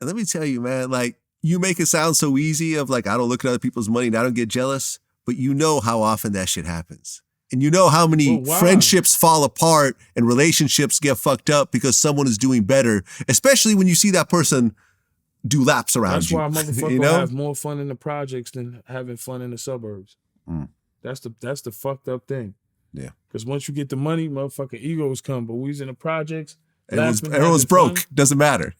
And let me tell you, man, like you make it sound so easy of like, I don't look at other people's money and I don't get jealous, but you know how often that shit happens. And you know how many friendships fall apart and relationships get fucked up because someone is doing better, especially when you see that person do laps around you. That's why motherfuckers have more fun in the projects than having fun in the suburbs. That's the fucked up thing. Yeah. Because once you get the money, motherfucking egos come. But we was in the projects. Everyone's broke. Doesn't matter.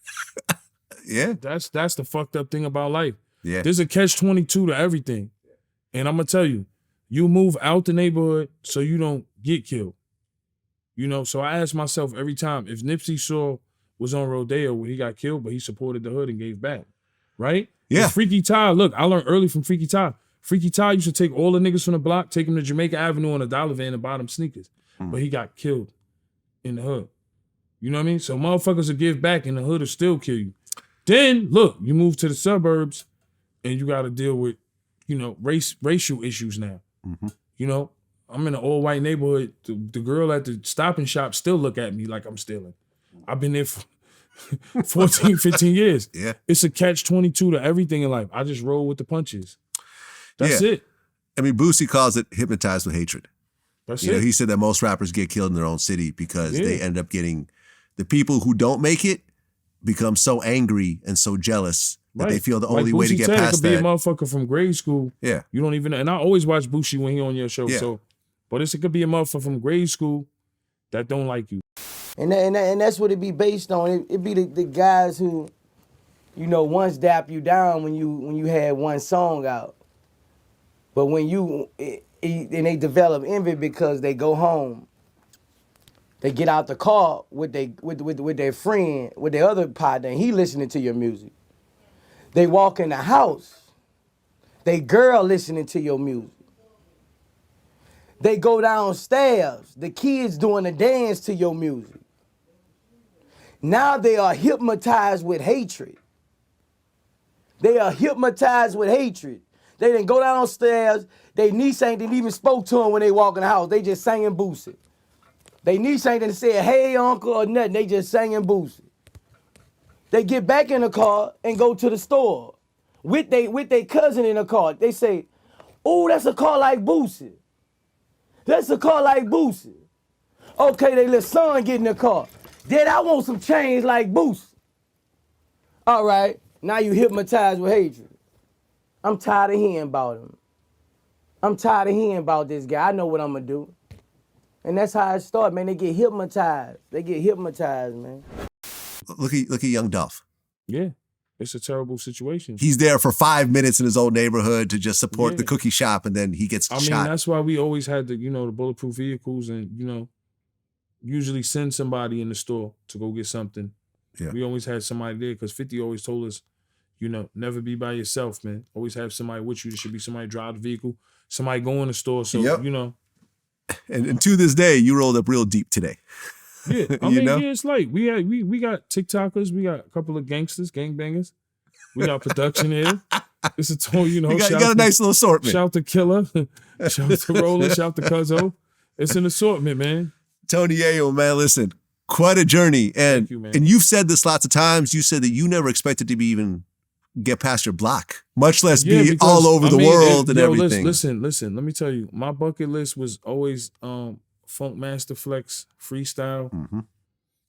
Yeah. That's the fucked up thing about life. Yeah. There's a catch-22 to everything. And I'm going to tell you, you move out the neighborhood so you don't get killed. You know, so I ask myself every time, if Nipsey was on Rodeo where he got killed, but he supported the hood and gave back, right? Yeah. And Freaky Ty, look, I learned early from Freaky Ty. Freaky Ty used to take all the niggas from the block, take them to Jamaica Avenue on a dollar van and buy them sneakers. But he got killed in the hood. You know what I mean? So motherfuckers will give back and the hood will still kill you. Then, look, you move to the suburbs and you got to deal with, you know, racial issues now. You know, I'm in an all-white neighborhood. The girl at the Stop and Shop still look at me like I'm stealing. I've been there for 14, 15 years. Yeah. It's a catch-22 to everything in life. I just roll with the punches. That's it. I mean, Boosie calls it hypnotized with hatred. That's you know, he said that most rappers get killed in their own city because they end up getting, the people who don't make it become so angry and so jealous that they feel the only way to get past that. It could be a motherfucker from grade school. Yeah. You don't even, and I always watch Boosie when he on your show. So, but it could be a motherfucker from grade school that don't like you. And that's what it be based on. It be the guys who, you know, once dap you down when you had one song out. But when and they develop envy because they go home, they get out the car with their friend, with their other partner, and he listening to your music. They walk in the house, they girl listening to your music. They go downstairs, the kids doing a dance to your music. Now they are hypnotized with hatred. They are hypnotized with hatred. They didn't go downstairs. They niece ain't even spoke to him when they walk in the house. They just singing Boosie. They niece ain't didn't say, hey, uncle, or nothing. They just singing Boosie. They get back in the car and go to the store with their cousin in the car. They say, oh, that's a car like Boosie. That's a car like Boosie. Okay, they little son get in the car. Dad, I want some change like Boosie. All right, now you hypnotized with hatred. I'm tired of hearing about him. I'm tired of hearing about this guy. I know what I'm gonna do. And that's how it starts, man. They get hypnotized. They get hypnotized, man. Look at Young Dolph. Yeah, it's a terrible situation. He's there for 5 minutes in his old neighborhood to just support the cookie shop, and then he gets shot. I mean, that's why we always had the bulletproof vehicles, and usually send somebody in the store to go get something. Yeah. We always had somebody there because 50 always told us, never be by yourself, man. Always have somebody with you. There should be somebody drive the vehicle, somebody go in the store. So, And to this day, you rolled up real deep today. Yeah, I mean, it's like we got TikTokers, we got a couple of gangsters, gangbangers. We got production here. It's a total, you got a nice little assortment. Shout to Killer, shout to Roller, shout to Cuzzo. It's an assortment, man. Tony Yayo, man, listen, quite a journey. And Thank you, man. And you've said this lots of times. You said that you never expected to be even get past your block, much less be all over the world and everything. Listen. Let me tell you, my bucket list was always Funkmaster Flex freestyle,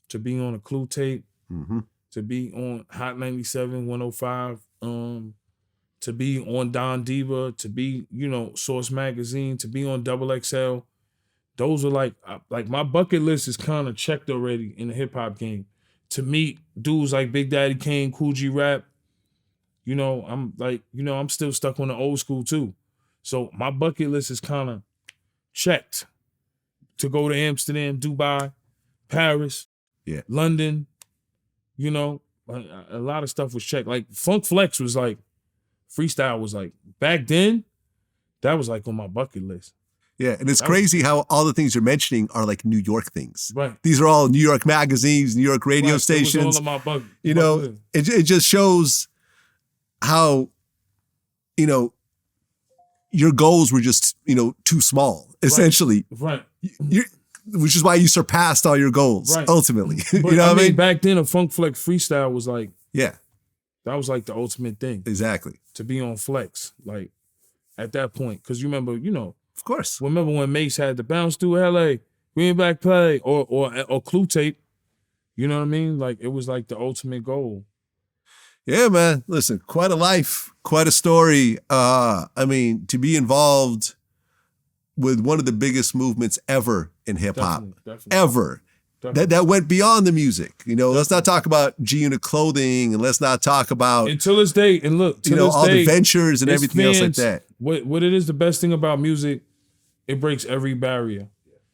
to be on a Clue tape, to be on Hot 97, 105, to be on Don Diva, to be, Source Magazine, to be on Double XL. Those are like my bucket list is kind of checked already in the hip hop game. To meet dudes like Big Daddy Kane, Cool G Rap, I'm still stuck on the old school too. So my bucket list is kind of checked. To go to Amsterdam, Dubai, Paris, London, a lot of stuff was checked. Like Funk Flex was like, freestyle was like, back then, that was like on my bucket list. Yeah, and it's crazy how all the things you're mentioning are like New York things. Right. These are all New York magazines, New York radio stations. It was all on my bucket. It just shows how, your goals were just, too small, essentially. Right. Which is why you surpassed all your goals, ultimately. But, you know what I mean? Back then, a Funk Flex freestyle was like, That was like the ultimate thing. Exactly. To be on Flex, like at that point. Cause you remember, of course. Remember when Mace had to bounce through LA, Greenback play, or Clue Tape. You know what I mean? Like it was like the ultimate goal. Yeah, man. Listen, quite a life, quite a story. I mean, to be involved with one of the biggest movements ever in hip hop, ever. That went beyond the music. Let's not talk about G-Unit clothing, and let's not talk about until this day. And look, all the ventures and everything else like that. What it is, the best thing about music, it breaks every barrier.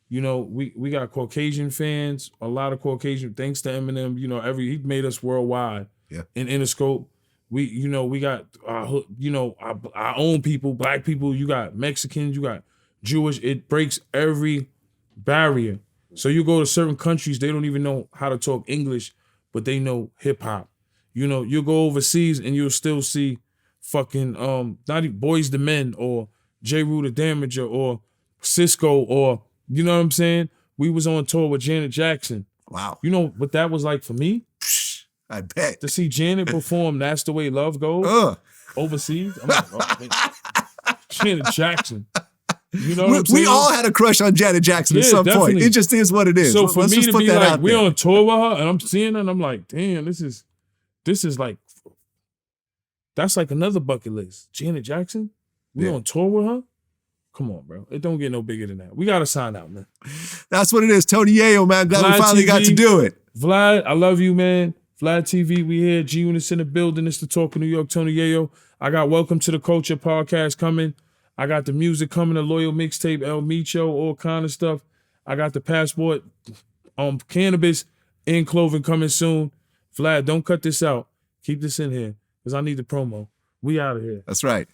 We got Caucasian fans, a lot of Caucasian. Thanks to Eminem, he made us worldwide. Yeah. In Interscope, we got our own people, black people. You got Mexicans, you got Jewish. It breaks every barrier. So you go to certain countries, they don't even know how to talk English, but they know hip hop. You go overseas and you'll still see fucking not even Boys the Men or J. Rue the Damager or Cisco or you know what I'm saying? We was on tour with Janet Jackson. Wow. You know what that was like for me? I bet. To see Janet perform That's the Way Love Goes overseas. I'm like, oh, man. Janet Jackson. You know what I'm saying? We all had a crush on Janet Jackson at some point. It just is what it is. So for me to be like, we're on tour with her and I'm seeing her and I'm like, damn, this is like, that's like another bucket list. Janet Jackson? We on tour with her? Come on, bro. It don't get no bigger than that. We got to sign out, man. That's what it is. Tony Yayo, man. Glad we finally got to do it. Vlad, I love you, man. Vlad TV, we here. G-Unit's in the building. It's the Talk of New York, Tony Yayo. I got Welcome to the Culture podcast coming. I got the music coming, a Loyal mixtape, El Micho, all kind of stuff. I got the passport, cannabis and clothing coming soon. Vlad, don't cut this out. Keep this in here because I need the promo. We out of here. That's right.